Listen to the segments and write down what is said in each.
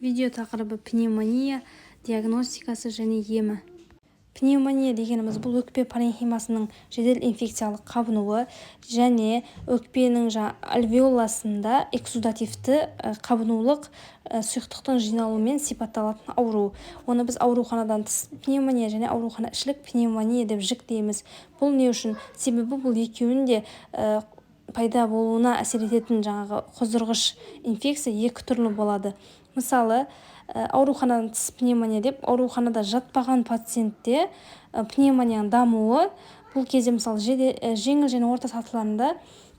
Видео тақырыбы пневмония диагностикасы және емі. Пневмония дегеніміз бұл өкпе паренхимасының жедел инфекциялық қабынуы және өкпенің альвеоласында эксудативті қабынулық сұйықтықтың жиналуымен сипатталатын ауру. Оны біз ауруханадан тыс пневмония және аурухана ішілік пневмония деп жіктейміз. Бұл не үшін? Себебі бұл екеуінің де пайда болуына әсер ететін қоздырғыш инфекция екі түрлі болады. Мысалы, ауруханадан тыс пневмония деп ауруханада жатпаған пациентте пневмонияның дамуы бұл кезде мысалы жеңіл және орта сатыларында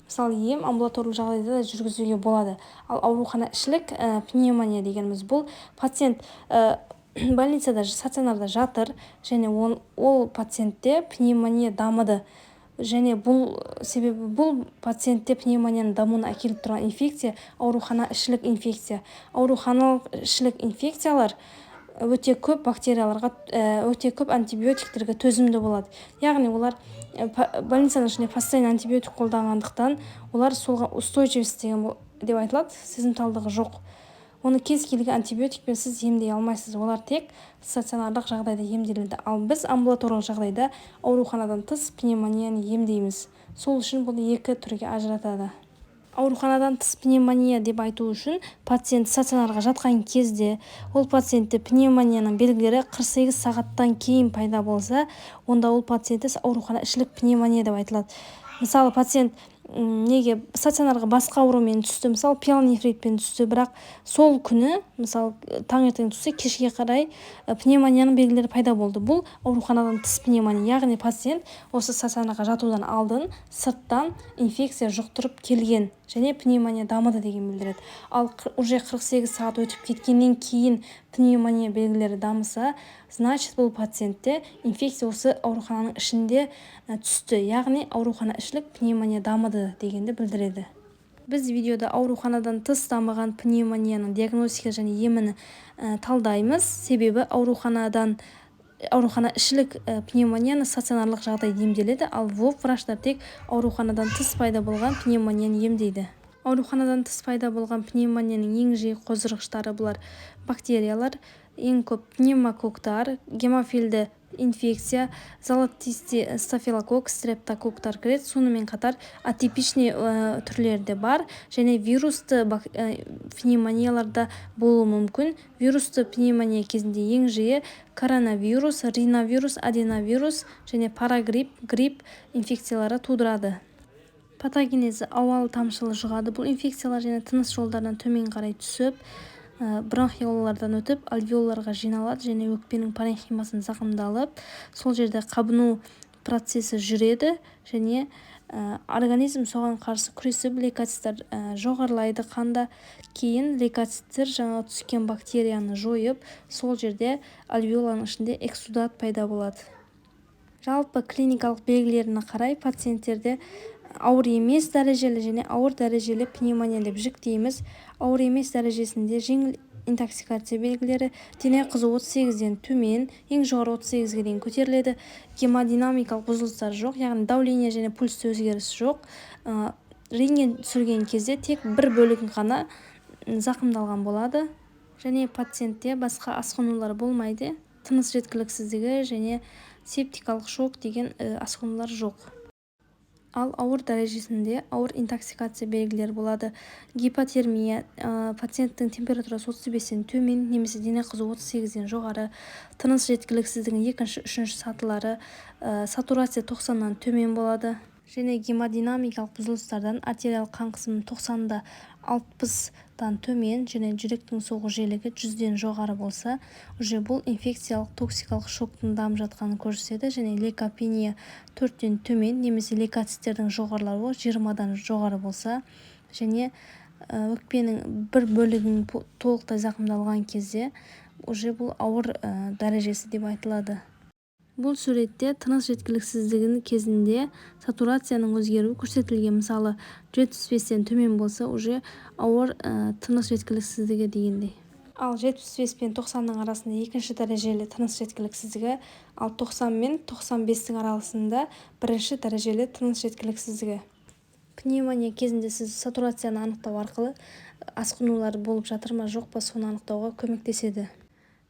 мысалы ем амбулаторлық жағдайда да жүргізуге болады. Ал аурухана ішілік пневмония дегеніміз бұл пациент больницада стационарда жатыр және ол пациентте пневмония дамыды. Және себебі бұл пациентте пневмонияның дамуына әкеліп тұрған инфекция аурухана ішілік инфекция. Ауруханалық ішілік инфекциялар өте көп бактерияларға, өте көп антибиотиктерге төзімді болады. Яғни олар больницаның ішінде постоянно антибиотик қолданғандықтан олар солға устойчивость деп айтылады, сезімталдығы жоқ. Оны кез келген антибиотикпен сіз емдей алмайсыз. Олар тек стационарлық жағдайда емделеді. Ал біз амбулаторлық жағдайда ауруханадан тыс пневмонияны емдейміз. Сол үшін бұл екі түрге ажыратады. Ауруханадан тыс пневмония деп айту үшін пациент стационарға жатқан кезде ол пациентте пневмонияның белгілері 48 сағаттан кейін пайда болса, онда ол пациентте аурухана ішілік пневмония деп айтылады. Мысалы, пациент неге стационарға басқа аурумен түсті, мысалы пиелонефритпен түсті, бірақ сол күні мысалы таңертең түссе, кешке қарай пневмонияның белгілері пайда болды. Бұл ауруханадан тыс пневмония, яғни пациент осы стационарға жатудан алдын сырттан инфекция жұқтырып келген және пневмония дамыды деген білдіреді. Ал уже 48 сағат өтіп кеткеннен кейін пневмония белгілері дамыса, значит бұл пациентте инфекция осы аурухананың ішінде түсті, яғни аурухана ішілік пневмония дамыды дегенді білдіреді. Біз видеода ауруханадан тыс дамыған пневмонияның диагностика және емін талдаймыз, себебі аурухана ішілік пневмонияны стационарлық жағдай емделеді, ал враштар тек ауруханадан тыс пайда болған пневмонияны емдейді. Ауруханадан тыс пайда болған пневмонияның ең жиі қоздырғыштары бұлар бактериялар, ең көп пневмококтар, гемофилді инфекция, золотистый стафилококк, стрептококктар кіреді. Сонымен қатар атипичный түрлерде бар және вирусты пневмонияларда болуы мүмкін. Вирусты пневмония кезінде ең жиі коронавирус, риновирус, аденовирус және парагрипп, грипп инфекциялары тудырады. Патогенезі ауалы тамшылы жұғады. Бұл инфекциялар және тыныс жолдарынан төмен қарай түсіп, бронхиолалардан өтіп, альвеолаларға жиналады және өкпенің паренхимасын зақымдалып, сол жерде қабыну процесі жүреді және организм соған қарсы күресіп, лейкоциттер жоғарылайды қанда. Кейін лейкоциттер түскен бактерияны жойып, сол жерде альвеоланың ішінде эксудат пайда болады. Жалпы клиникалық белгілеріне қарай пациенттерде ауыр емес дәрежелі және ауыр дәрежелі пневмония деп жіктейміз. Ауыр емес дәрежесінде жеңіл интоксикация белгілері, дене қызуы 38-ден төмен, ең жоғары 38-ге дейін көтеріледі. Гемодинамикалық бұзылыстар жоқ, яғни давление және пульсте өзгеріс жоқ. Рентген түсірген кезде тек бір бөлігін ғана зақымдалған болады және пациентте басқа асқынулар болмайды. Тыныс жеткіліксіздігі және септикалық шок деген асқынулар жоқ. Ал ауыр дәрежесінде ауыр интоксикация белгілері болады. Гипотермия, пациенттің температурасы 35-тен төмен немесе дене қызуы 38-ден жоғары, тыныс жеткіліксіздігінің екінші, үшінші сатылары, сатурация 90-нан төмен болады. Және гемодинамикалық бұзылыстардан артериялық қан қысымы 90-да 60-дан төмен және жүректің соғу жиілігі 100-ден жоғары болса, уже бұл инфекциялық токсикалық шоктың дамып жатқанын көрсетеді және лейкопения 4-тен төмен немесе лейкоциттердің жоғарылауы 20-дан жоғары болса және өкпенің бір бөлігінің толықтай зақымдалған кезде уже бұл ауыр дәрежесі деп айтылады. Бұл суретте тыныс жеткіліксіздігінің кезінде сатурацияның өзгеруі көрсетілген. Мысалы, 75-тен төмен болса, уже ауыр тыныс жеткіліксіздігі дегендей. Ал 75 пен 90-ның арасында екінші дәрежелі тыныс жеткіліксіздігі, ал 90 мен 95-тің арасында бірінші дәрежелі тыныс жеткіліксіздігі. Пневмония кезінде сіз сатурацияны анықтау арқылы асқынулар болып жатыр ма жоқ па соны анықтауға көмектеседі.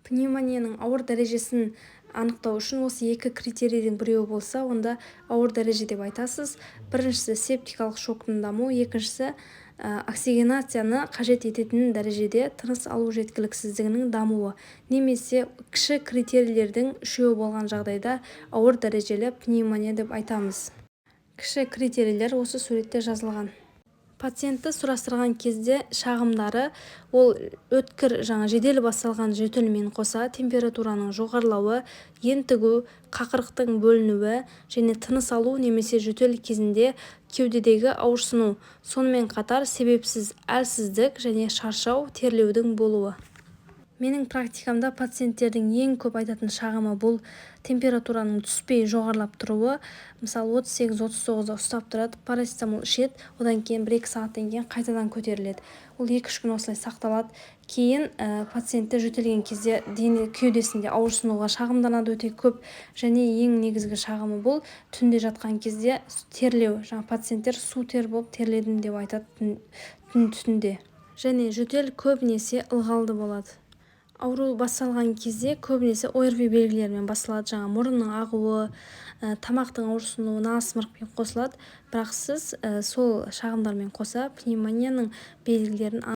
Пневмонияның ауыр дәрежесін анықтау үшін осы екі критерийдің біреуі болса, онда ауыр дәреже деп айтасыз. Біріншісі септикалық шоктың дамуы, екіншісі оксигенацияны қажет ететін дәрежеде тыныс алу жеткіліксіздігінің дамуы, немесе кіші критерийлердің үшеуі болған жағдайда ауыр дәрежелі пневмония деп айтамыз. Кіші критерийлер осы суретте жазылған. Пациентті сұрастырған кезде шағымдары ол өткір жедел басталған жөтелмен қоса температураның жоғарылауы, ентігу, қақырықтың бөлінуі және тыныс алу немесе жөтел кезінде кеудедегі ауырсыну, сонымен қатар себепсіз әлсіздік және шаршау, терлеудің болуы. Менің практикамда пациенттердің ең көп айтатын шағымы бұл температураның түспей жоғарылап тұруы. Мысалы 38-39-да ұстап тұрады, парацетамол ішеді, одан кейін 1-2 сағаттан кейін қайтадан көтеріледі. Ол 2-3 күн осылай сақталады. Кейін пациенттер жөтелген кезде кеудесінде ауырсынуға шағымданады өте көп, және ең негізгі шағымы бұл түнде жатқан кезде терлеу. Пациенттер су тер болып терледім деп айтады түнде. Және жөтел көбінесе ылғалды болады. Ауру басталған кезде көбінесе ОРВИ белгілерімен басталады, мұрынның ағуы, тамақтың ауырсынуы, насморкпен қосылады. Бірақ сіз сол шағымдармен қоса пневмонияның белгілерін